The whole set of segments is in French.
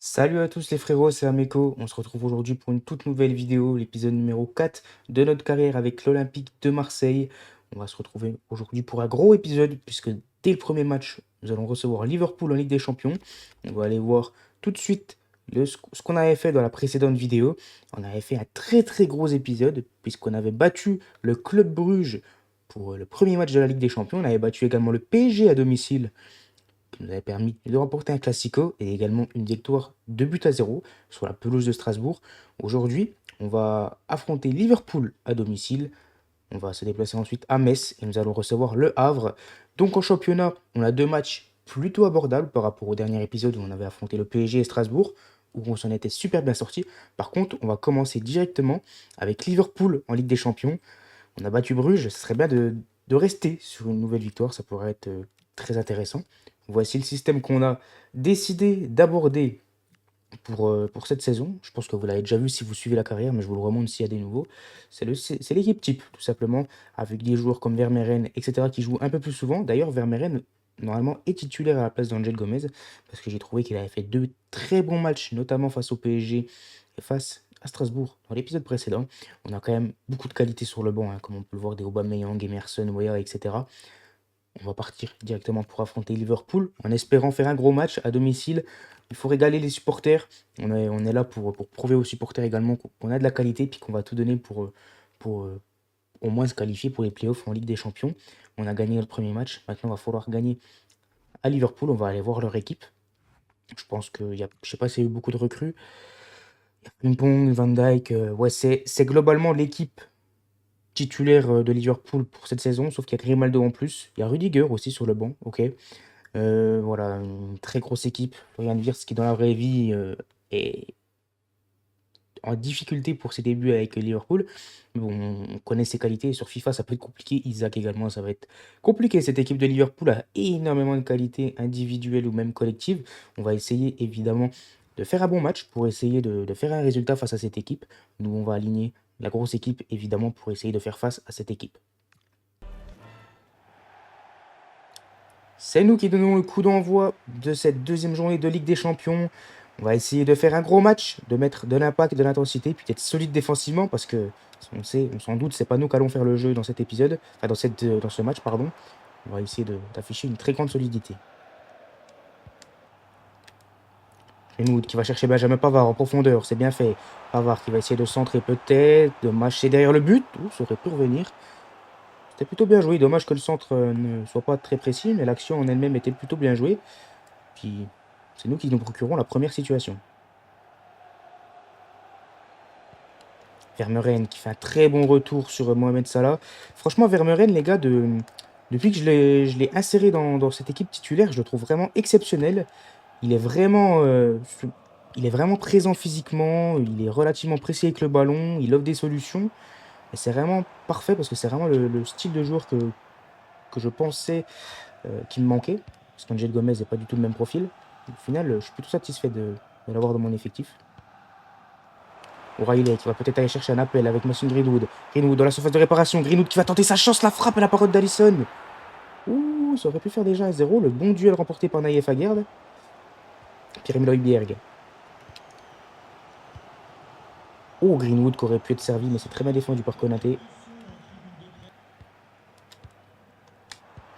Salut à tous les frérots, c'est Ameko. On se retrouve aujourd'hui pour une toute nouvelle vidéo, l'épisode numéro 4 de notre carrière avec l'Olympique de Marseille. On va se retrouver aujourd'hui pour un gros épisode puisque dès le premier match, nous allons recevoir Liverpool en Ligue des Champions. On va aller voir tout de suite ce qu'on avait fait dans la précédente vidéo. On avait fait un très très gros épisode puisqu'on avait battu le Club Bruges pour le premier match de la Ligue des Champions. On avait battu également le PSG à domicile qui nous avait permis de remporter un Classico et également une victoire 2-0 sur la pelouse de Strasbourg. Aujourd'hui, on va affronter Liverpool à domicile. On va se déplacer ensuite à Metz et nous allons recevoir Le Havre. Donc en championnat, on a deux matchs plutôt abordables par rapport au dernier épisode où on avait affronté le PSG et Strasbourg, où on s'en était super bien sorti. Par contre, on va commencer directement avec Liverpool en Ligue des Champions. On a battu Bruges, ce serait bien de rester sur une nouvelle victoire, ça pourrait être très intéressant. Voici le système qu'on a décidé d'aborder pour cette saison. Je pense que vous l'avez déjà vu si vous suivez la carrière, mais je vous le remonte s'il y a des nouveaux. C'est l'équipe type, tout simplement, avec des joueurs comme Vermeeren, etc., qui jouent un peu plus souvent. D'ailleurs, Vermeeren, normalement, est titulaire à la place d'Angel Gomez, parce que j'ai trouvé qu'il avait fait deux très bons matchs, notamment face au PSG et face à Strasbourg. Dans l'épisode précédent, on a quand même beaucoup de qualité sur le banc, hein, comme on peut le voir des Aubameyang, Emerson, Weah, etc. On va partir directement pour affronter Liverpool en espérant faire un gros match à domicile. Il faut régaler les supporters. On est là pour prouver aux supporters également qu'on a de la qualité puis qu'on va tout donner pour au moins se qualifier pour les playoffs en Ligue des Champions. On a gagné notre premier match. Maintenant, il va falloir gagner à Liverpool. On va aller voir leur équipe. Je pense qu'il y a, je sais pas s'il y a eu beaucoup de recrues. Il y a Frimpong, Van Dijk. Ouais, c'est globalement l'équipe titulaire de Liverpool pour cette saison, sauf qu'il y a Grimaldo en plus. Il y a Rudiger aussi sur le banc, ok. Voilà, une très grosse équipe. Florian Wirtz qui dans la vraie vie est en difficulté pour ses débuts avec Liverpool. Mais bon, on connaît ses qualités. Sur FIFA, ça peut être compliqué. Isaac également, ça va être compliqué. Cette équipe de Liverpool a énormément de qualités individuelles ou même collectives. On va essayer évidemment de faire un bon match pour essayer de faire un résultat face à cette équipe. Nous, on va aligner la grosse équipe évidemment pour essayer de faire face à cette équipe. C'est nous qui donnons le coup d'envoi de cette deuxième journée de Ligue des Champions. On va essayer de faire un gros match, de mettre de l'impact, de l'intensité, puis d'être solide défensivement parce que on sait, on s'en doute, c'est pas nous qui allons faire le jeu dans cet épisode, enfin dans ce match, pardon. On va essayer d'afficher une très grande solidité. Greenwood qui va chercher Benjamin Pavard en profondeur, c'est bien fait. Pavard qui va essayer de centrer peut-être, de mâcher derrière le but. Ouh, ça aurait pu revenir. C'était plutôt bien joué. Dommage que le centre ne soit pas très précis, mais l'action en elle-même était plutôt bien jouée. Puis c'est nous qui nous procurons la première situation. Vermeuren qui fait un très bon retour sur Mohamed Salah. Franchement, Vermeuren, les gars, depuis que je l'ai inséré dans cette équipe titulaire, je le trouve vraiment exceptionnel. Il est vraiment, il est vraiment présent physiquement, il est relativement précis avec le ballon, il offre des solutions. Et c'est vraiment parfait parce que c'est vraiment le style de joueur que je pensais qui me manquait. Parce qu'Angel Gomez n'est pas du tout le même profil. Au final, je suis plutôt satisfait de l'avoir dans mon effectif. O'Reilly qui va peut-être aller chercher un appel avec Mason Greenwood. Greenwood dans la surface de réparation. Greenwood qui va tenter sa chance. La frappe à la parole d'Alisson. Ouh, ça aurait pu faire déjà un 0. Le bon duel remporté par Naïef Aguerd. Pierre-Emile Højbjerg. Oh, Greenwood qui aurait pu être servi, mais c'est très bien défendu par Konaté.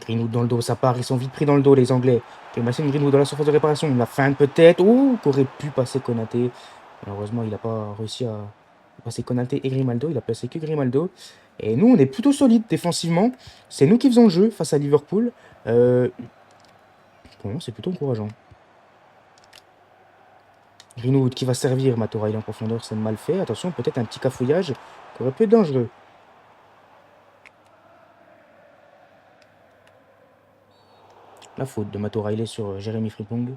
Greenwood dans le dos, ça part. Ils sont vite pris dans le dos, les Anglais. Et Mason Greenwood dans la surface de réparation. La fin peut-être. Ouh, qu'aurait pu passer Konaté. Malheureusement, il n'a pas réussi à passer Konaté et Grimaldo. Il a passé que Grimaldo. Et nous, on est plutôt solide défensivement. C'est nous qui faisons le jeu face à Liverpool. Pour le moment, c'est plutôt encourageant. Greenwood qui va servir. Matoraill en profondeur, c'est mal fait. Attention, peut-être un petit cafouillage qui aurait pu être dangereux. La faute de Matoraill sur Jérémy Frimpong.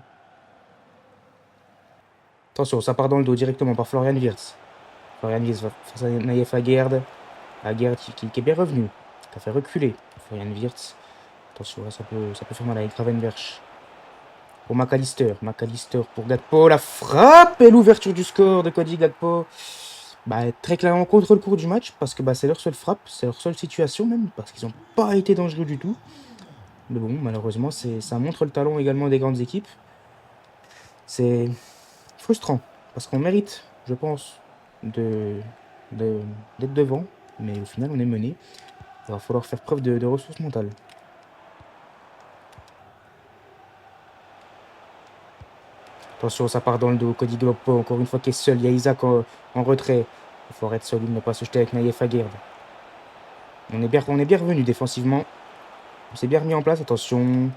Attention, ça part dans le dos directement par Florian Wirtz. Florian Wirtz va face à Naïef Aguerd. Aguerd qui est bien revenu. Qui a fait reculer Florian Wirtz. Attention, là, ça peut faire mal avec Gravenberch. Pour McAllister. McAllister pour Gakpo. La frappe et l'ouverture du score de Cody Gakpo. Bah, très clairement contre le cours du match. Parce que bah, c'est leur seule frappe. C'est leur seule situation même. Parce qu'ils n'ont pas été dangereux du tout. Mais bon, malheureusement, ça montre le talent également des grandes équipes. Il frustrant. Parce qu'on mérite, je pense, de, d'être devant. Mais au final, on est mené. Il va falloir faire preuve de ressources mentales. Attention, ça part dans le dos. Cody Gakpo, encore une fois, qui est seul. Il y a Isaac en retrait. Il faut être solide, ne pas se jeter avec Naïef Aguerd. On est bien revenu défensivement. On s'est bien remis en place. Attention.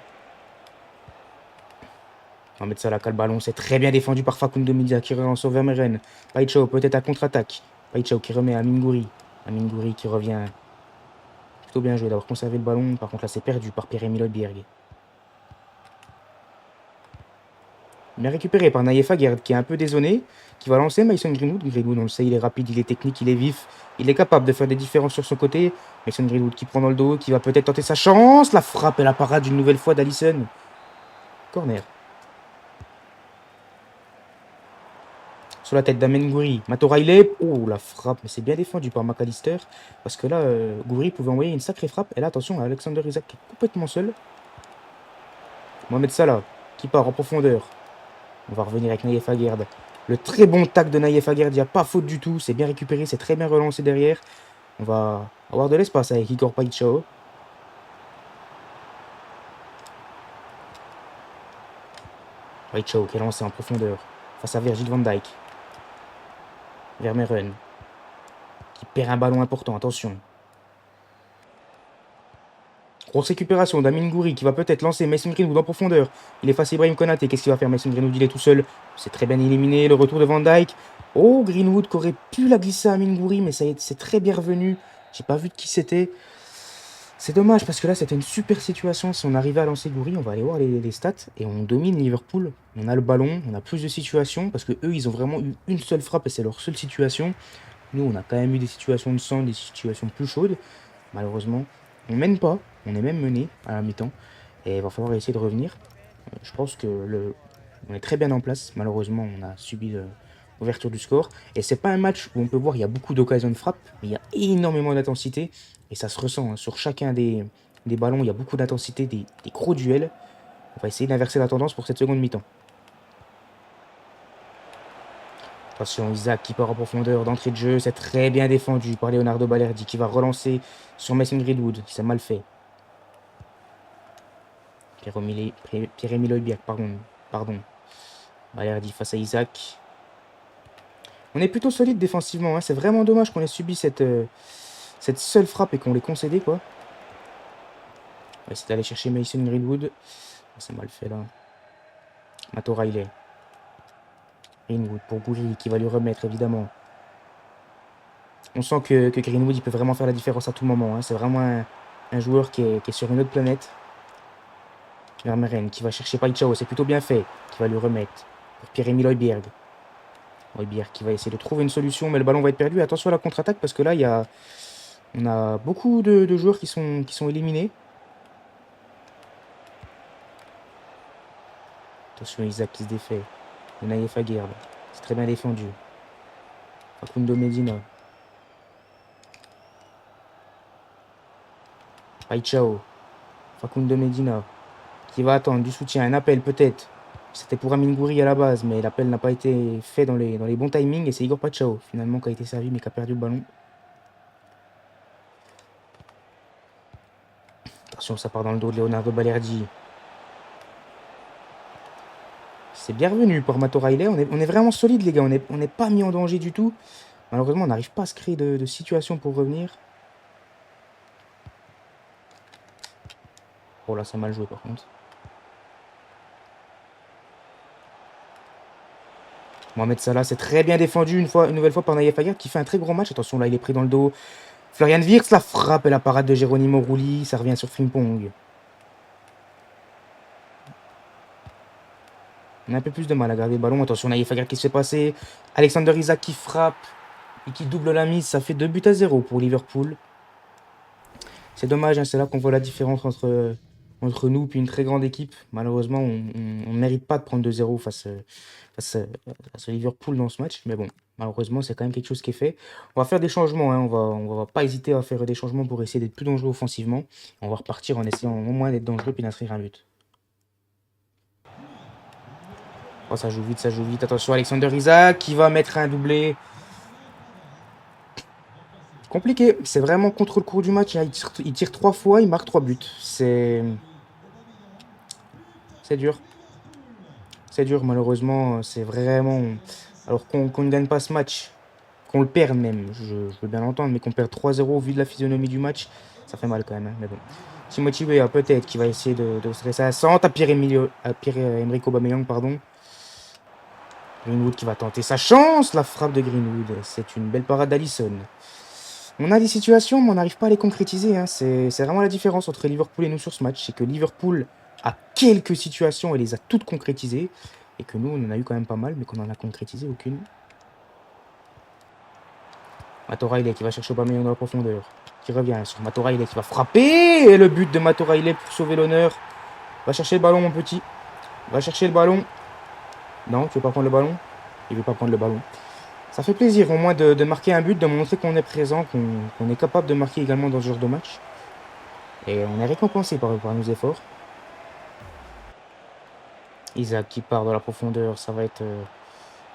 On va mettre ça là, le ballon. C'est très bien défendu par Facundo Media qui relance sur Vermeeren. Paichao peut-être à contre-attaque. Paichao qui remet à Mingouri. Mingouri qui revient. Plutôt bien joué d'avoir conservé le ballon. Par contre, là, c'est perdu par Pierre-Emile Højbjerg. Bien récupéré par Naïef Aguerd qui est un peu dézonné. Qui va lancer Mason Greenwood. Greenwood, on le sait, il est rapide, il est technique, il est vif. Il est capable de faire des différences sur son côté. Mason Greenwood qui prend dans le dos, qui va peut-être tenter sa chance. La frappe et la parade une nouvelle fois d'Alisson. Corner. Sur la tête d'Amen Gouiri. Mato Riley. Oh, la frappe. Mais c'est bien défendu par McAllister. Parce que là, Gouiri pouvait envoyer une sacrée frappe. Et là, attention, Alexander Isak qui est complètement seul. Mohamed Salah qui part en profondeur. On va revenir avec Naïef Aguerd. Le très bon tac de Naïef Aguerd. Il n'y a pas faute du tout. C'est bien récupéré. C'est très bien relancé derrière. On va avoir de l'espace avec Igor Paichao. Paichao qui est lancé en profondeur. Face à Virgil van Dijk. Vermeeren qui perd un ballon important, attention. Grosse récupération d'Amin Gouiri qui va peut-être lancer Mason Greenwood en profondeur. Il est face à Ibrahim Konaté, qu'est-ce qu'il va faire Mason Greenwood? Il est tout seul, c'est très bien éliminé, le retour de Van Dijk. Oh, Greenwood qui aurait pu la glisser à Amin Gouiri, mais c'est très bien revenu. J'ai pas vu de qui c'était. C'est dommage parce que là c'était une super situation. Si on arrivait à lancer Gouiri, on va aller voir les stats et on domine Liverpool. On a le ballon, on a plus de situations parce que eux ils ont vraiment eu une seule frappe et c'est leur seule situation. Nous on a quand même eu des situations de sang, des situations plus chaudes. Malheureusement, on mène pas, on est même mené à la mi-temps et il va falloir essayer de revenir. Je pense que on est très bien en place. Malheureusement, on a subi l'ouverture du score. Et c'est pas un match où on peut voir il y a beaucoup d'occasions de frappe, mais il y a énormément d'intensité. Et ça se ressent hein, sur chacun des ballons. Il y a beaucoup d'intensité, des gros duels. On va essayer d'inverser la tendance pour cette seconde mi-temps. Attention, Isaac qui part en profondeur d'entrée de jeu. C'est très bien défendu par Leonardo Balerdi qui va relancer sur Mason Greenwood. C'est mal fait. Pierre-Emile Højbjerg, pardon. Balerdi face à Isaac. On est plutôt solide défensivement. Hein. C'est vraiment dommage qu'on ait subi cette seule frappe et qu'on l'ait concédé, quoi. On va essayer d'aller chercher Mason Greenwood. C'est mal fait, là. Mato Riley. Greenwood pour Gouiri qui va lui remettre, évidemment. On sent que Greenwood, il peut vraiment faire la différence à tout moment. Hein. C'est vraiment un joueur qui est sur une autre planète. Vermeeren qui va chercher Paichao. C'est plutôt bien fait. Qui va lui remettre. Pour Pierre-Emile Højbjerg. Højbjerg qui va essayer de trouver une solution, mais le ballon va être perdu. Attention à la contre-attaque parce que là, on a beaucoup de joueurs qui sont éliminés. Attention, Isaac qui se défait. Naïef Aguerd. C'est très bien défendu. Facundo Medina. Paichao. Facundo Medina. Qui va attendre du soutien. Un appel peut-être. C'était pour Amin Gouiri à la base, mais l'appel n'a pas été fait dans les bons timings. Et c'est Igor Paichao finalement qui a été servi mais qui a perdu le ballon. Attention, ça part dans le dos de Leonardo Balerdi. C'est bien revenu pour Mato Riley. On est vraiment solide, les gars. On n'est pas mis en danger du tout. Malheureusement, on n'arrive pas à se créer de situation pour revenir. Oh là, c'est mal joué par contre. Mohamed Salah, c'est très bien défendu une nouvelle fois par Naïef Aguerd qui fait un très gros match. Attention, là, il est pris dans le dos. Florian Wirtz, la frappe et la parade de Geronimo Rulli. Ça revient sur Frimpong. On a un peu plus de mal à garder le ballon. Attention, Naïef Aguerd qui se fait passer. Alexander Isak qui frappe et qui double la mise. Ça fait 2-0 pour Liverpool. C'est dommage, hein, c'est là qu'on voit la différence entre nous et une très grande équipe. Malheureusement, on ne mérite pas de prendre 2-0 face à ce Liverpool dans ce match. Mais bon, malheureusement, c'est quand même quelque chose qui est fait. On va faire des changements. Hein, on va pas hésiter à faire des changements pour essayer d'être plus dangereux offensivement. On va repartir en essayant au moins d'être dangereux puis d'inscrire un but. Oh, ça joue vite, ça joue vite. Attention, Alexander Isak qui va mettre un doublé. Compliqué. C'est vraiment contre le cours du match. Il tire 3 fois, il marque 3 buts. C'est dur. C'est dur, malheureusement. C'est vraiment. Alors qu'on ne gagne pas ce match, qu'on le perd même, je veux bien l'entendre, mais qu'on perd 3-0 au vu de la physionomie du match, ça fait mal quand même, hein, mais bon. Timothy Weah, peut-être, qui va essayer de se dresser à 100 à Pierre-Emerick Aubameyang, pardon. Greenwood qui va tenter sa chance, la frappe de Greenwood. C'est une belle parade d'Alisson. On a des situations, mais on n'arrive pas à les concrétiser, hein. C'est vraiment la différence entre Liverpool et nous sur ce match. C'est que Liverpool a quelques situations et les a toutes concrétisées. Et que nous, on en a eu quand même pas mal, mais qu'on n'en a concrétisé aucune. Matt qui va chercher Aubameyang dans la profondeur. Qui revient sur Matt qui va frapper. Et le but de Matt pour sauver l'honneur. Va chercher le ballon, mon petit. Va chercher le ballon. Non, tu veux pas prendre le ballon? Il veut pas prendre le ballon. Ça fait plaisir au moins de marquer un but, de montrer qu'on est présent, qu'on est capable de marquer également dans ce genre de match. Et on est récompensé par nos efforts. Isaac qui part dans la profondeur. Ça va être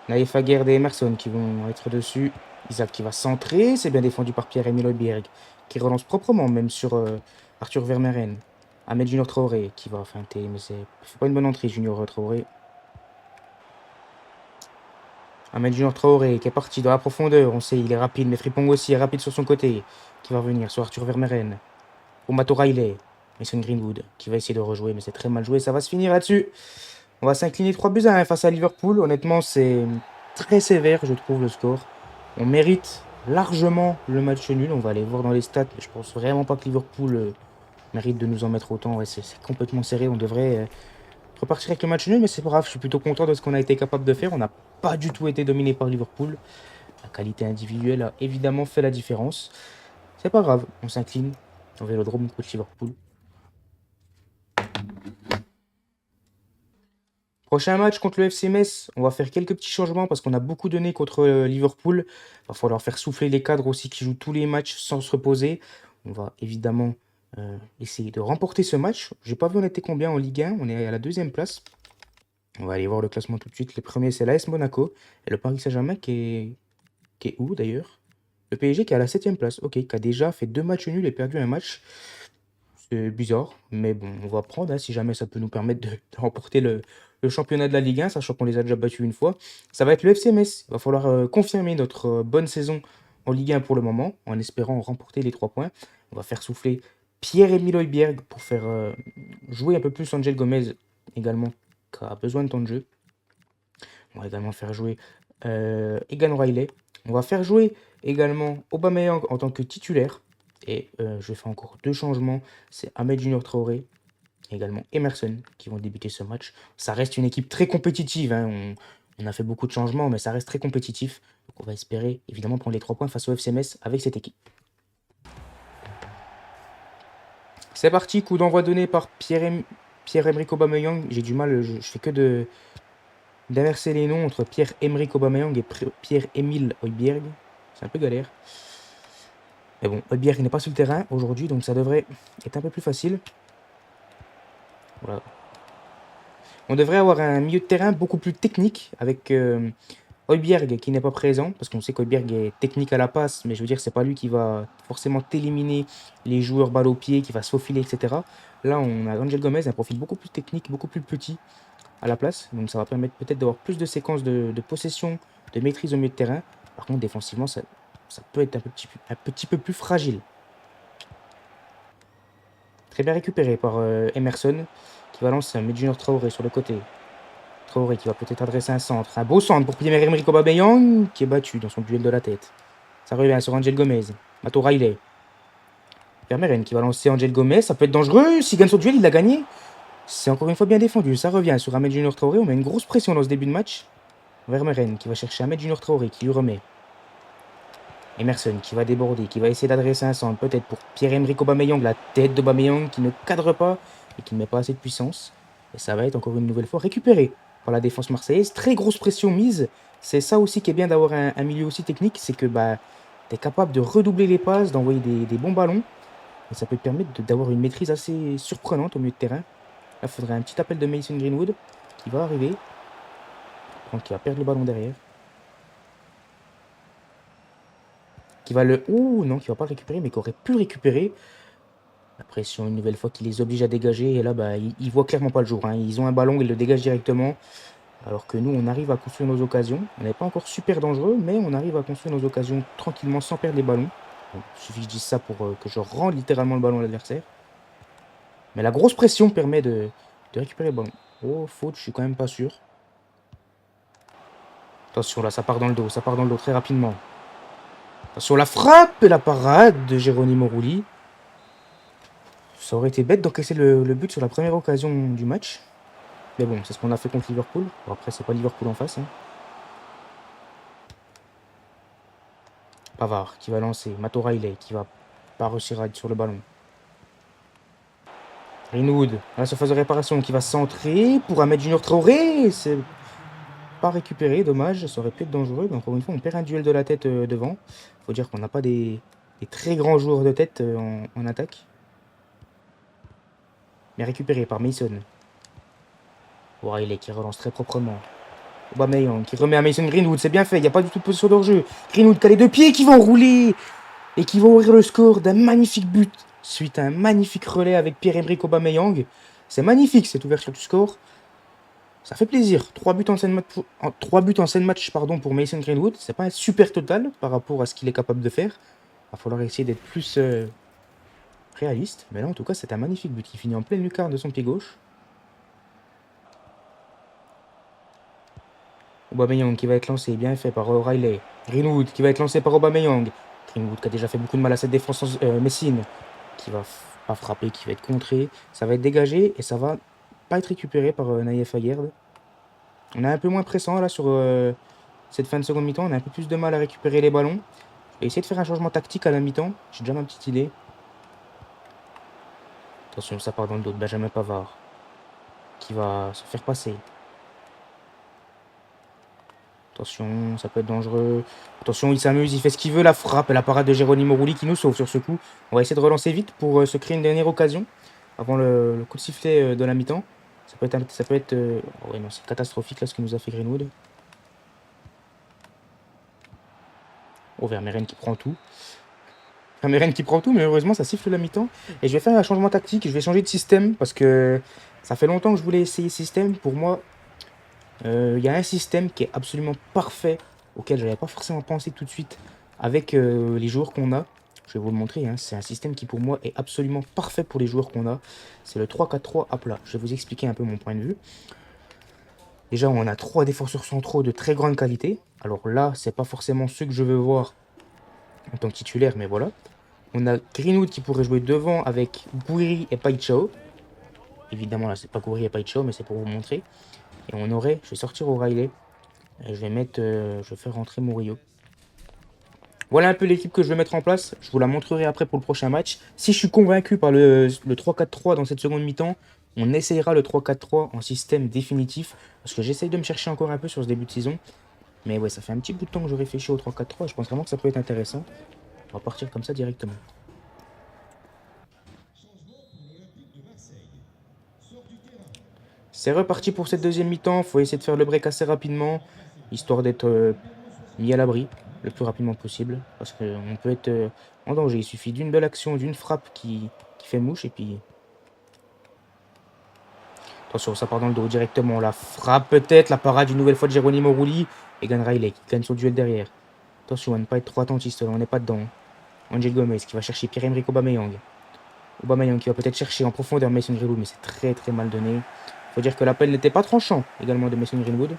Naïf Aguerd et Emerson qui vont être dessus. Isaac qui va centrer. C'est bien défendu par Pierre-Emile Højbjerg qui relance proprement même sur Arthur Vermeeren. Ahmed Junior Traoré qui va feinter, mais c'est pas une bonne entrée, Junior Traoré. Ahmed Junior Traoré qui est parti dans la profondeur. On sait, il est rapide, mais Frimpong aussi est rapide sur son côté. Qui va revenir sur Arthur Vermeeren. Pour Matt O'Reilly. Mason Greenwood qui va essayer de rejouer, mais c'est très mal joué. Ça va se finir là-dessus. On va s'incliner 3-1 face à Liverpool. Honnêtement, c'est très sévère, je trouve, le score. On mérite largement le match nul. On va aller voir dans les stats. Mais je pense vraiment pas que Liverpool mérite de nous en mettre autant. Ouais, c'est complètement serré. On devrait repartir avec le match nul, mais c'est pas grave. Je suis plutôt content de ce qu'on a été capable de faire. On n'a pas du tout été dominé par Liverpool. La qualité individuelle a évidemment fait la différence. C'est pas grave. On s'incline au Vélodrome contre Liverpool. Prochain match contre le FC Metz, on va faire quelques petits changements parce qu'on a beaucoup donné contre Liverpool. Il va falloir faire souffler les cadres aussi qui jouent tous les matchs sans se reposer. On va évidemment essayer de remporter ce match. J'ai pas vu on était combien en Ligue 1, on est à la 2e place. On va aller voir le classement tout de suite. Les premiers c'est l'AS Monaco et le Paris Saint-Germain qui est où d'ailleurs? Le PSG qui est à la 7e place, ok, qui a déjà fait 2 matchs nuls et perdu un match. C'est bizarre, mais bon, on va prendre, hein, si jamais ça peut nous permettre de remporter le championnat de la Ligue 1, sachant qu'on les a déjà battus une fois. Ça va être le FC Metz. Il va falloir confirmer notre bonne saison en Ligue 1 pour le moment, en espérant remporter les 3 points. On va faire souffler Pierre-Emile Højbjerg pour faire jouer un peu plus Angel Gomez, également, qui a besoin de temps de jeu. On va également faire jouer Egan Riley. On va faire jouer également Aubameyang en tant que titulaire. Et je vais faire encore 2 changements. C'est Ahmed Junior Traoré, également Emerson, qui vont débuter ce match. Ça reste une équipe très compétitive, hein. On a fait beaucoup de changements, mais ça reste très compétitif. Donc on va espérer évidemment prendre les 3 points face au FC Metz avec cette équipe. C'est parti, coup d'envoi donné par Pierre-Emerick Aubameyang. J'ai du mal, je fais que d'inverser les noms entre Pierre-Emerick Aubameyang et Pierre-Emile Højbjerg. C'est un peu galère. Mais bon, Højbjerg n'est pas sur le terrain aujourd'hui, donc ça devrait être un peu plus facile. Voilà. On devrait avoir un milieu de terrain beaucoup plus technique avec Højbjerg qui n'est pas présent, parce qu'on sait qu'Højbjerg est technique à la passe, mais je veux dire, c'est pas lui qui va forcément éliminer les joueurs balle au pied, qui va se faufiler, etc. Là, on a Angel Gomez, un profil beaucoup plus technique, beaucoup plus petit à la place, donc ça va permettre peut-être d'avoir plus de séquences de possession, de maîtrise au milieu de terrain. Par contre, défensivement, ça peut être un petit peu plus fragile. Très bien récupéré par Emerson, qui va lancer un Junior Traoré sur le côté. Traoré qui va peut-être adresser un centre. Un beau centre pour Pierre-Emerick Aubameyang, qui est battu dans son duel de la tête. Ça revient sur Angel Gomez. Matt O'Reilly. Vermeeren qui va lancer Angel Gomez. Ça peut être dangereux. S'il gagne son duel, il l'a gagné. C'est encore une fois bien défendu. Ça revient sur Ahmed Junior Traoré. On met une grosse pression dans ce début de match. Vermeeren qui va chercher Ahmed Junior Traoré, qui lui remet. Emerson qui va déborder, qui va essayer d'adresser un centre, peut-être pour Pierre-Emerick Aubameyang, la tête d'Aubameyang qui ne cadre pas et qui ne met pas assez de puissance. Et ça va être encore une nouvelle fois récupéré par la défense marseillaise. Très grosse pression mise. C'est ça aussi qui est bien d'avoir un milieu aussi technique, c'est que tu es capable de redoubler les passes, d'envoyer des bons ballons. Et ça peut te permettre d'avoir une maîtrise assez surprenante au milieu de terrain. Là, il faudrait un petit appel de Mason Greenwood qui va arriver. contre, qui va perdre le ballon derrière. Qui va le... Ouh, non, qui va pas le récupérer, mais qui aurait pu le récupérer. La pression, une nouvelle fois, qui les oblige à dégager. Et là, bah, ils voient clairement pas le jour, hein. Ils ont un ballon, ils le dégagent directement. Alors que nous, on arrive à construire nos occasions. On n'est pas encore super dangereux, mais on arrive à construire nos occasions tranquillement, sans perdre les ballons. Bon, il suffit que je dise ça pour que je rende littéralement le ballon à l'adversaire. Mais la grosse pression permet de récupérer le ballon. Oh, faute, je suis quand même pas sûr. Attention, là, ça part dans le dos. Ça part dans le dos très rapidement. Attention, la frappe et la parade de Geronimo Rulli. Ça aurait été bête d'encaisser le but sur la première occasion du match. Mais bon, c'est ce qu'on a fait contre Liverpool. Bon, après, c'est pas Liverpool en face, hein. Pavard qui va lancer. Matt O'Reilly qui va pas réussir à être sur le ballon. Greenwood à la surface de réparation qui va centrer pour Ahmed Junior Traoré. C'est pas récupéré, dommage. Ça aurait pu être dangereux. Mais encore une fois, on perd un duel de la tête devant. Faut dire qu'on n'a pas des très grands joueurs de tête en attaque. Mais récupéré par Mason. O'Reilly qui relance très proprement. Aubameyang qui remet à Mason Greenwood. C'est bien fait. Il n'y a pas du tout de position d'hors-jeu. Greenwood qui a les deux pieds qui vont rouler. Et qui va ouvrir le score d'un magnifique but suite à un magnifique relais avec Pierre-Emerick Aubameyang. C'est magnifique cette ouverture du score. Ça fait plaisir. 3 buts en scène match pardon, pour Mason Greenwood. C'est pas un super total par rapport à ce qu'il est capable de faire. Il va falloir essayer d'être plus réaliste. Mais là, en tout cas, c'est un magnifique but qui finit en pleine lucarne de son pied gauche. Aubameyang qui va être lancé, bien fait par O'Reilly. Greenwood qui va être lancé par Aubameyang. Greenwood qui a déjà fait beaucoup de mal à cette défense. Messine qui va pas frapper, qui va être contré. Ça va être dégagé et ça va pas être récupéré par Naïef Aguerd. On est un peu moins pressant là sur cette fin de seconde mi-temps. On a un peu plus de mal à récupérer les ballons. Je vais essayer de faire un changement tactique à la mi-temps. J'ai déjà ma petite idée. Attention, ça part dans le dos de Benjamin Pavard qui va se faire passer. Attention, ça peut être dangereux. Attention, il s'amuse, il fait ce qu'il veut. La frappe et la parade de Geronimo Rulli qui nous sauve sur ce coup. On va essayer de relancer vite pour se créer une dernière occasion avant le coup de sifflet de la mi-temps. Ça peut être oh ouais, non, c'est catastrophique là ce que nous a fait Greenwood. Oh, Vermeeren qui prend tout. Vermeeren qui prend tout, mais heureusement ça siffle la mi-temps. Et je vais faire un changement tactique. Je vais changer de système parce que ça fait longtemps que je voulais essayer ce système. Pour moi, il y a un système qui est absolument parfait, auquel je n'avais pas forcément pensé tout de suite avec les joueurs qu'on a. Je vais vous le montrer, hein. C'est un système qui pour moi est absolument parfait pour les joueurs qu'on a. C'est le 3-4-3 à plat. Je vais vous expliquer un peu mon point de vue. Déjà, on a 3 défenseurs centraux de très grande qualité. Alors là, c'est pas forcément ceux que je veux voir en tant que titulaire, mais voilà. On a Greenwood qui pourrait jouer devant avec Gouiri et Paixão. Évidemment, là, c'est pas Gouiri et Paixão, mais c'est pour vous montrer. Et on aurait, je vais sortir O'Reilly. Et je vais faire rentrer Murillo. Voilà un peu l'équipe que je vais mettre en place. Je vous la montrerai après pour le prochain match. Si je suis convaincu par le 3-4-3 dans cette seconde mi-temps, on essayera le 3-4-3 en système définitif. Parce que j'essaye de me chercher encore un peu sur ce début de saison. Mais ouais, ça fait un petit bout de temps que je réfléchis au 3-4-3. Je pense vraiment que ça peut être intéressant. On va partir comme ça directement. C'est reparti pour cette deuxième mi-temps. Il faut essayer de faire le break assez rapidement. Histoire d'être mis à l'abri le plus rapidement possible. Parce qu'on peut être en danger. Il suffit d'une belle action, d'une frappe qui fait mouche. Et puis... Attention, ça part dans le dos directement. La frappe peut-être. La parade une nouvelle fois de Geronimo Rulli. Et gagne Riley qui gagne son duel derrière. Attention à ne pas être trop attentiste là. On n'est pas dedans. Angel Gomez qui va chercher Pierre-Emerick Aubameyang. Aubameyang qui va peut-être chercher en profondeur Mason Greenwood. Mais c'est très très mal donné. Faut dire que l'appel n'était pas tranchant également de Mason Greenwood.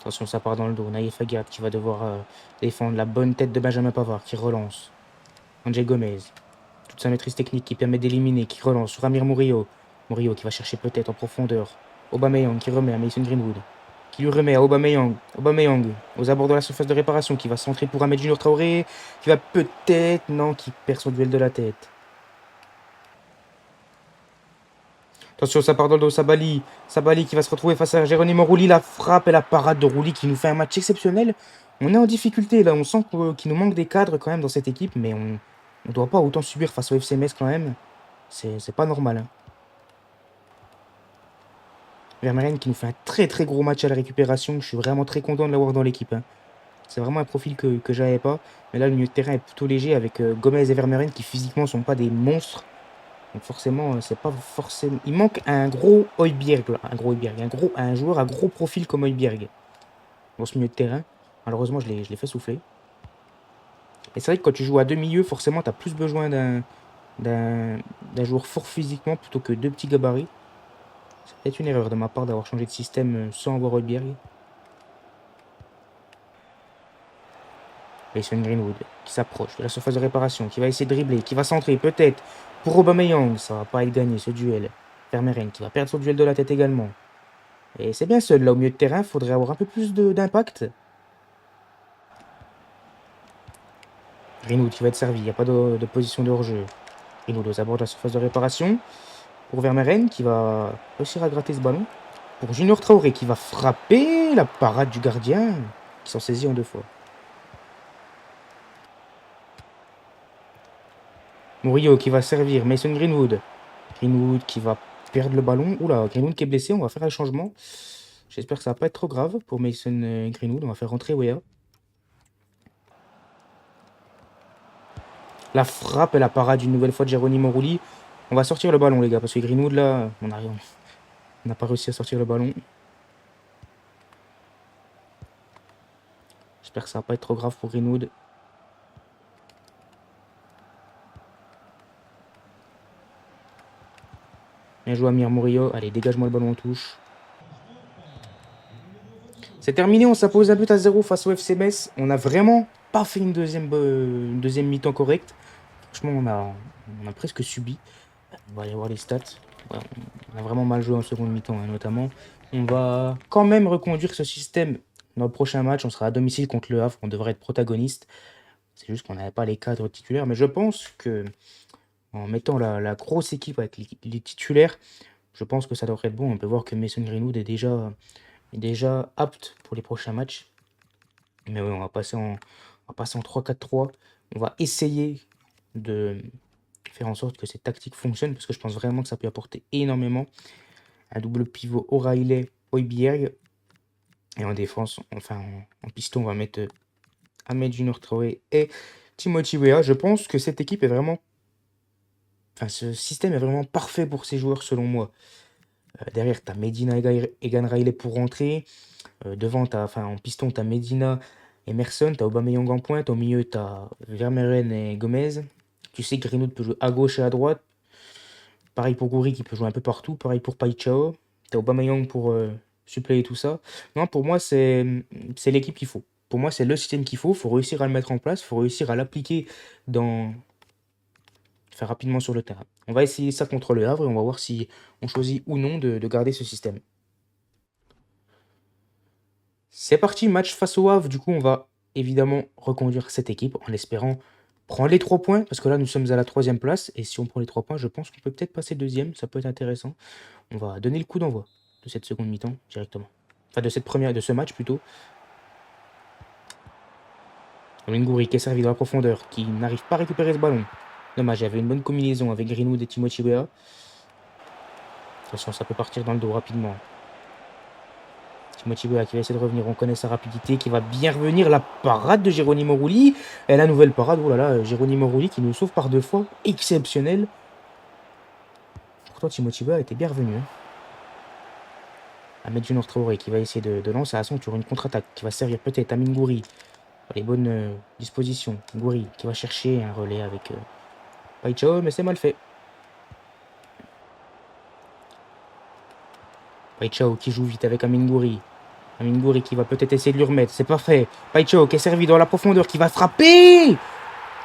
Attention, ça part dans le dos. Naïef Aguerd qui va devoir défendre la bonne tête de Benjamin Pavard qui relance. Angel Gomez. Toute sa maîtrise technique qui permet d'éliminer, qui relance sur Amir Murillo. Murillo qui va chercher peut-être en profondeur. Aubameyang qui remet à Mason Greenwood. Qui lui remet à Aubameyang. Aubameyang aux abords de la surface de réparation qui va centrer pour Ahmed Junior Traoré. Qui va peut-être... Non, qui perd son duel de la tête. Attention, ça part dans le dos, Sabali. Sabali qui va se retrouver face à Geronimo Rulli. La frappe et la parade de Rulli qui nous fait un match exceptionnel. On est en difficulté là. On sent qu'il nous manque des cadres quand même dans cette équipe. Mais on ne doit pas autant subir face au FC Metz quand même. C'est pas normal. Hein. Vermaelen qui nous fait un très très gros match à la récupération. Je suis vraiment très content de l'avoir dans l'équipe, hein. C'est vraiment un profil que j'avais pas. Mais là, le milieu de terrain est plutôt léger avec Gomez et Vermaelen qui physiquement sont pas des monstres. Donc forcément, c'est pas forcément. Il manque un gros Højbjerg, là. Un gros Højbjerg. Un joueur à gros profil comme Højbjerg dans ce milieu de terrain. Malheureusement, je l'ai fait souffler. Et c'est vrai que quand tu joues à deux milieux, forcément, tu as plus besoin d'un joueur fort physiquement plutôt que deux petits gabarits. C'est peut-être une erreur de ma part d'avoir changé de système sans avoir Højbjerg. Mason Greenwood qui s'approche de la surface de réparation, qui va essayer de dribbler, qui va centrer peut-être pour Aubameyang. Ça va pas être gagné ce duel. Vermaelen qui va perdre son duel de la tête également. Et c'est bien seul là au milieu de terrain, il faudrait avoir un peu plus d'impact. Greenwood qui va être servi, il n'y a pas de position de hors-jeu. Greenwood aux abords de la surface de réparation. Pour Vermaelen qui va réussir à gratter ce ballon. Pour Junior Traoré qui va frapper la parade du gardien qui s'en saisit en deux fois. Murillo qui va servir Mason Greenwood. Greenwood qui va perdre le ballon. Oula, Greenwood qui est blessé, on va faire un changement. J'espère que ça va pas être trop grave pour Mason Greenwood. On va faire rentrer Weah. La frappe et la parade une nouvelle fois de Geronimo Rulli. On va sortir le ballon, les gars, parce que Greenwood, là, on n'a pas réussi à sortir le ballon. J'espère que ça va pas être trop grave pour Greenwood. Bien joué Amir Murillo. Allez, dégage-moi le ballon en touche. C'est terminé, on s'impose un but à 0 face au FC Metz. On n'a vraiment pas fait une deuxième mi-temps correcte. Franchement, on a presque subi. On va aller voir les stats. Ouais, on a vraiment mal joué en seconde mi-temps, hein, notamment. On va quand même reconduire ce système dans le prochain match. On sera à domicile contre le Havre. On devrait être protagoniste. C'est juste qu'on n'avait pas les cadres titulaires. Mais je pense que en mettant la grosse équipe avec les titulaires, je pense que ça devrait être bon. On peut voir que Mason Greenwood est déjà apte pour les prochains matchs. Mais oui, on va passer en 3-4-3. On va essayer de faire en sorte que cette tactique fonctionne parce que je pense vraiment que ça peut apporter énormément. Un double pivot O'Reilly, Højbjerg. Et en défense, enfin en piston, on va mettre Ahmed Junior Traoré et Timothy Weah. Je pense que cette équipe est vraiment. Enfin, ce système est vraiment parfait pour ces joueurs selon moi. Derrière, tu as Medina et Egan Riley pour rentrer. Devant, en piston, tu as Medina, Emerson, tu as Aubameyang en pointe. Au milieu, tu as Vermaelen et Gomez. Tu sais que Greenwood peut jouer à gauche et à droite. Pareil pour Gouiri qui peut jouer un peu partout. Pareil pour Paixão. Tu as Aubameyang pour suppléer tout ça. Non, pour moi, c'est l'équipe qu'il faut. Pour moi, c'est le système qu'il faut. Il faut réussir à le mettre en place. Il faut réussir à l'appliquer faire rapidement sur le terrain. On va essayer ça contre le Havre et on va voir si on choisit ou non de garder ce système. C'est parti, match face au Havre. Du coup, on va évidemment reconduire cette équipe en espérant prendre les 3 points. Parce que là, nous sommes à la 3e place. Et si on prend les 3 points, je pense qu'on peut peut-être passer 2e. Ça peut être intéressant. On va donner le coup d'envoi de cette seconde mi-temps directement. Enfin, de ce match plutôt. Gouiri qui est servi dans la profondeur, qui n'arrive pas à récupérer ce ballon. Dommage, il y avait une bonne combinaison avec Greenwood et Timothy Weah. Attention, ça peut partir dans le dos rapidement. Timothy Weah qui va essayer de revenir. On connaît sa rapidité, qui va bien revenir. La parade de Geronimo Rulli. Et la nouvelle parade, oh là là, Geronimo Rulli qui nous sauve par 2 fois. Exceptionnel. Pourtant, Timothy Weah était bien revenu. Ahmed Junior Traoré qui va essayer de lancer à son tour une contre-attaque qui va servir peut-être à Amine Gouiri. Les bonnes dispositions. Gouiri qui va chercher un relais avec Paixão, mais c'est mal fait. Paixão qui joue vite avec Amine Gouiri. Amine Gouiri qui va peut-être essayer de lui remettre. C'est parfait. Paixão qui est servi dans la profondeur, qui va frapper.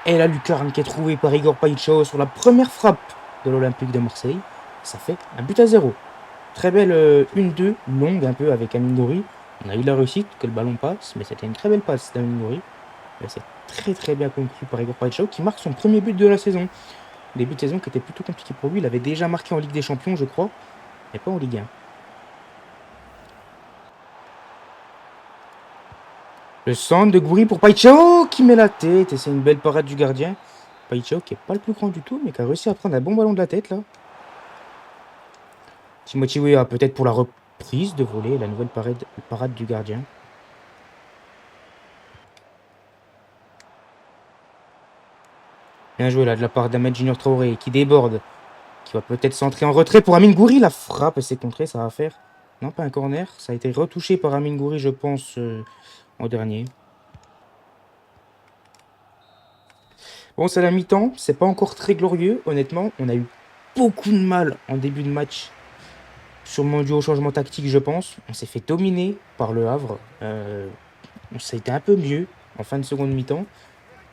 Et la lucarne qui est trouvée par Igor Paixão sur la première frappe de l'Olympique de Marseille. Ça fait un but à 0. Très belle 1-2, longue un peu avec Amine Gouiri. On a eu la réussite, que le ballon passe, mais c'était une très belle passe d'Amine Gouiri. C'est très très bien conclu par Igor Paixão qui marque son premier but de la saison. Début de saison qui était plutôt compliqué pour lui. Il avait déjà marqué en Ligue des Champions, je crois, mais pas en Ligue 1. Le centre de Gouiri pour Paixão qui met la tête et c'est une belle parade du gardien. Paixão qui est pas le plus grand du tout, mais qui a réussi à prendre un bon ballon de la tête là. Timothy Weah peut-être pour prise de volée, la nouvelle parade du gardien. Bien joué là de la part d'Ahmed Junior Traoré qui déborde, qui va peut-être centrer en retrait pour Amine Gouiri. La frappe s'est contrée, ça va faire. Non, pas un corner. Ça a été retouché par Amine Gouiri, je pense, en dernier. Bon, c'est la mi-temps. C'est pas encore très glorieux, honnêtement. On a eu beaucoup de mal en début de match. Sûrement dû au changement tactique, je pense. On s'est fait dominer par le Havre. Ça a été un peu mieux en fin de seconde mi-temps.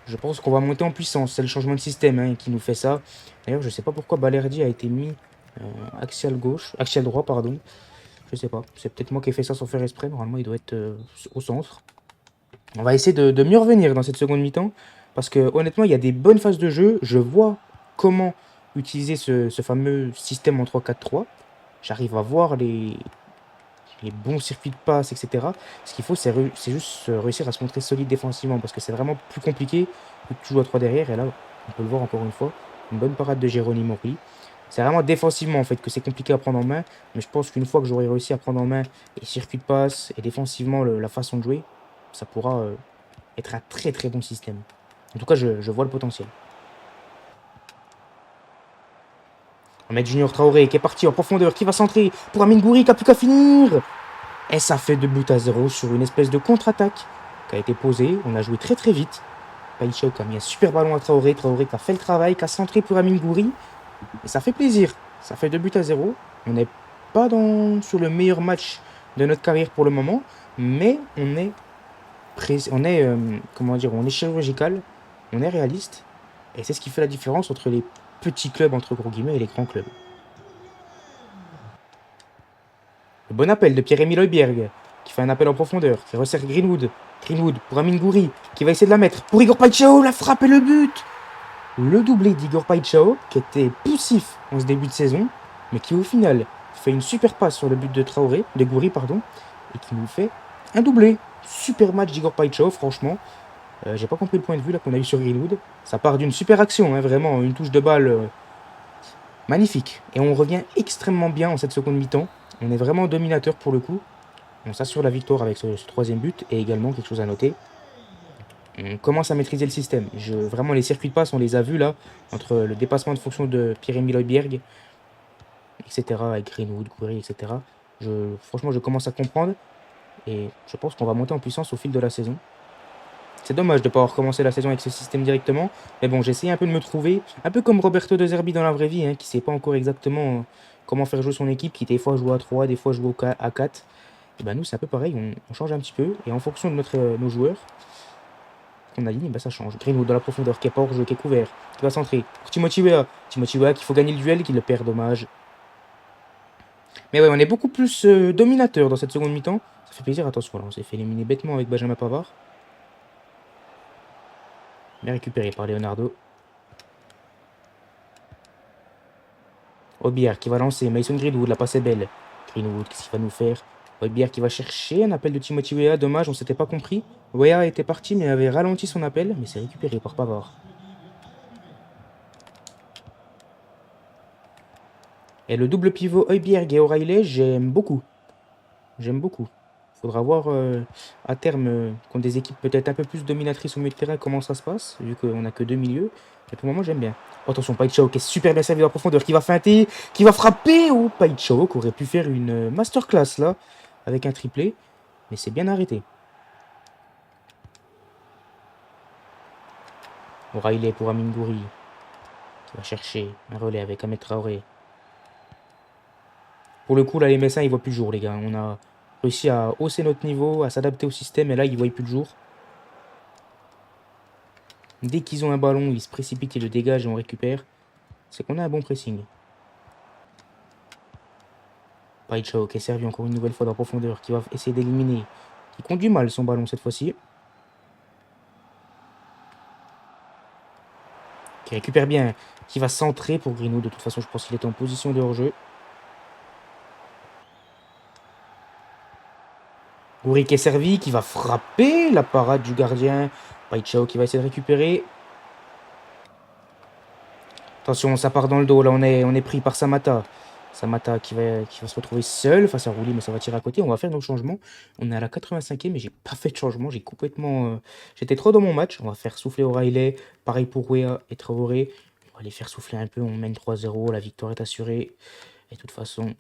Je pense qu'on va monter en puissance. C'est le changement de système hein, qui nous fait ça. D'ailleurs, je sais pas pourquoi Balerdi a été mis axial droit, pardon. Je sais pas. C'est peut-être moi qui ai fait ça sans faire exprès. Normalement, il doit être au centre. On va essayer de mieux revenir dans cette seconde mi-temps. Parce que honnêtement, il y a des bonnes phases de jeu. Je vois comment utiliser ce fameux système en 3-4-3. J'arrive à voir les bons circuits de passe, etc. Ce qu'il faut, c'est juste réussir à se montrer solide défensivement. Parce que c'est vraiment plus compliqué que tu joues à 3 derrière. Et là, on peut le voir encore une fois. Une bonne parade de Jérôme Mori. C'est vraiment défensivement en fait que c'est compliqué à prendre en main. Mais je pense qu'une fois que j'aurai réussi à prendre en main les circuits de passe et défensivement la façon de jouer, ça pourra être un très très bon système. En tout cas, je vois le potentiel. Ahmed Junior Traoré qui est parti en profondeur, qui va centrer pour Amine Gouiri qui a plus qu'à finir. Et ça fait 2 buts à 0 sur une espèce de contre-attaque qui a été posée. On a joué très très vite. Païchao qui a mis un super ballon à Traoré. Traoré qui a fait le travail, qui a centré pour Amine Gouiri. Et ça fait plaisir. Ça fait 2 buts à 0. On n'est pas sur le meilleur match de notre carrière pour le moment. Mais on est, comment dire, on est chirurgical. On est réaliste. Et c'est ce qui fait la différence entre les petits clubs, entre gros guillemets, et les grands clubs. Le bon appel de Pierre-Emile Højbjerg, qui fait un appel en profondeur, qui resserre Greenwood. Greenwood pour Amine Gouiri, qui va essayer de la mettre. Pour Igor Païchao, la frappe et le but. Le doublé d'Igor Païchao, qui était poussif en ce début de saison, mais qui au final fait une super passe sur le but de Gouiri, pardon, et qui nous fait un doublé. Super match d'Igor Païchao, franchement. J'ai pas compris le point de vue là qu'on a eu sur Greenwood. Ça part d'une super action, hein, vraiment, une touche de balle magnifique. Et on revient extrêmement bien en cette seconde mi-temps. On est vraiment dominateur pour le coup. On s'assure la victoire avec ce troisième but. Et également, quelque chose à noter, on commence à maîtriser le système. Vraiment, les circuits de passe, on les a vus là, entre le dépassement de fonction de Pierre-Emile Højbjerg, etc., avec Greenwood, Gouiri, etc. Franchement, je commence à comprendre. Et je pense qu'on va monter en puissance au fil de la saison. C'est dommage de ne pas avoir commencé la saison avec ce système directement. Mais bon, j'ai essayé un peu de me trouver. Un peu comme Roberto De Zerbi dans la vraie vie, hein, qui ne sait pas encore exactement comment faire jouer son équipe, qui des fois joue à 3, des fois joue à 4. Et ben nous, c'est un peu pareil, on change un petit peu. Et en fonction de nos joueurs qu'on aligne, ben ça change. Greenwood dans la profondeur, qui est pas hors jeu, qui est couvert, qui va centrer. Pour Timothy Weah. Timothy Weah qu'il faut gagner le duel, qui le perd, dommage. Mais ouais, on est beaucoup plus dominateur dans cette seconde mi-temps. Ça fait plaisir, attention, là, on s'est fait éliminer bêtement avec Benjamin Pavard. Bien récupéré par Leonardo. Højbjerg qui va lancer. Mason Greenwood, la passe est belle. Greenwood, qu'est-ce qu'il va nous faire? Højbjerg qui va chercher un appel de Timothy Weah. Dommage, on s'était pas compris. Weah était parti, mais avait ralenti son appel. Mais c'est récupéré par Pavard. Et le double pivot Højbjerg et O'Reilly, j'aime beaucoup. J'aime beaucoup. Faudra voir à terme, contre des équipes peut-être un peu plus dominatrices au milieu de terrain, comment ça se passe, vu qu'on n'a que 2 milieux. Et pour le moment, j'aime bien. Oh, attention, Païchao qui est super bien servi dans la profondeur, qui va feinter, qui va frapper. Oh, Païchao qui aurait pu faire une masterclass là, avec un triplé. Mais c'est bien arrêté. O'Reilly pour Amine Gouiri, qui va chercher un relais avec Ahmed Traoré. Pour le coup, là, les Messins, ils voient plus le jour, les gars. On a réussi à hausser notre niveau, à s'adapter au système, et là, ils ne voient plus le jour. Dès qu'ils ont un ballon, ils se précipitent, ils le dégagent et on récupère. C'est qu'on a un bon pressing. Païchao qui est servi encore une nouvelle fois dans la profondeur, qui va essayer d'éliminer. Qui conduit mal son ballon cette fois-ci. Qui récupère bien, qui va centrer pour Greenwood. De toute façon, je pense qu'il était en position de hors-jeu. Gouiri qui est servi, qui va frapper la parade du gardien. Païchao qui va essayer de récupérer. Attention, ça part dans le dos. Là, on est pris par Samata. Samata qui va se retrouver seul face à Rouli, mais ça va tirer à côté. On va faire nos changements. On est à la 85e, mais j'ai pas fait de changement. J'ai complètement. J'étais trop dans mon match. On va faire souffler O'Reilly. Pareil pour Wea et Traoré. On va les faire souffler un peu. On mène 3-0. La victoire est assurée. Et de toute façon,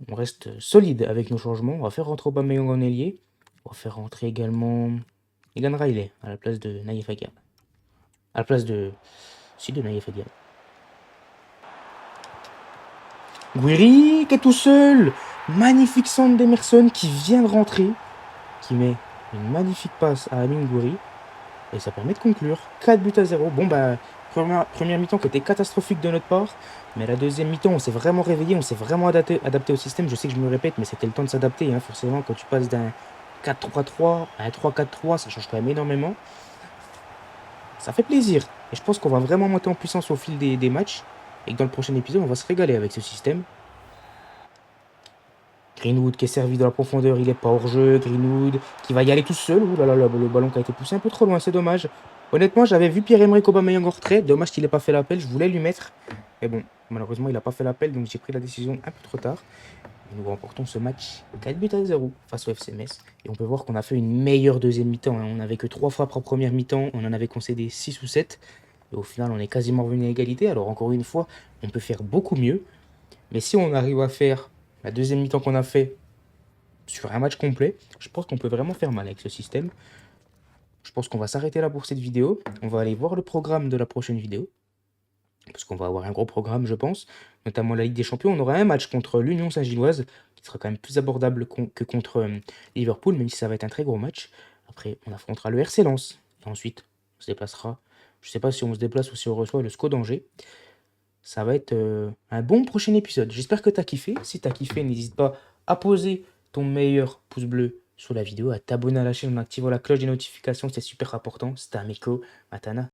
on reste solide avec nos changements. On va faire rentrer Aubameyang en ailier. On va faire rentrer également Egan Riley à la place de Naïef Aguiar. À la place de. Si, de Naïef Aguiar. Guiri qui est tout seul. Magnifique centre d'Emerson qui vient de rentrer. Qui met une magnifique passe à Amin Gouiri. Et ça permet de conclure. 4-0. Bon, bah, première mi-temps qui était catastrophique de notre part. Mais la deuxième mi-temps, on s'est vraiment réveillé. On s'est vraiment adapté au système. Je sais que je me répète, mais c'était le temps de s'adapter. Hein, forcément, quand tu passes d'un 4-3-3 à un 3-4-3, ça change quand même énormément. Ça fait plaisir. Et je pense qu'on va vraiment monter en puissance au fil des matchs. Et que dans le prochain épisode, on va se régaler avec ce système. Greenwood qui est servi dans la profondeur, il n'est pas hors jeu. Greenwood qui va y aller tout seul. Ouh là là, le ballon qui a été poussé un peu trop loin, c'est dommage. Honnêtement, j'avais vu Pierre-Emerick Aubameyang en retrait. Dommage qu'il n'ait pas fait l'appel, je voulais lui mettre. Mais bon, malheureusement, il n'a pas fait l'appel, donc j'ai pris la décision un peu trop tard. Et nous remportons ce match 4-0 face au FC Metz. Et on peut voir qu'on a fait une meilleure deuxième mi-temps. Hein. On n'avait que 3 frappes en première mi-temps, on en avait concédé 6 ou 7. Et au final, on est quasiment revenu à égalité. Alors encore une fois, on peut faire beaucoup mieux. Mais si on arrive à faire la deuxième mi-temps qu'on a fait sur un match complet, je pense qu'on peut vraiment faire mal avec ce système. Je pense qu'on va s'arrêter là pour cette vidéo. On va aller voir le programme de la prochaine vidéo. Parce qu'on va avoir un gros programme, je pense. Notamment la Ligue des Champions. On aura un match contre l'Union Saint-Gilloise, qui sera quand même plus abordable que contre Liverpool, même si ça va être un très gros match. Après, on affrontera le RC Lens. Et ensuite, on se déplacera. Je ne sais pas si on se déplace ou si on reçoit le SCO d'Angers. Ça va être un bon prochain épisode. J'espère que tu as kiffé. Si tu as kiffé, n'hésite pas à poser ton meilleur pouce bleu sur la vidéo, à t'abonner à la chaîne en activant la cloche des notifications, c'est super important. C'était Amiko, Matana.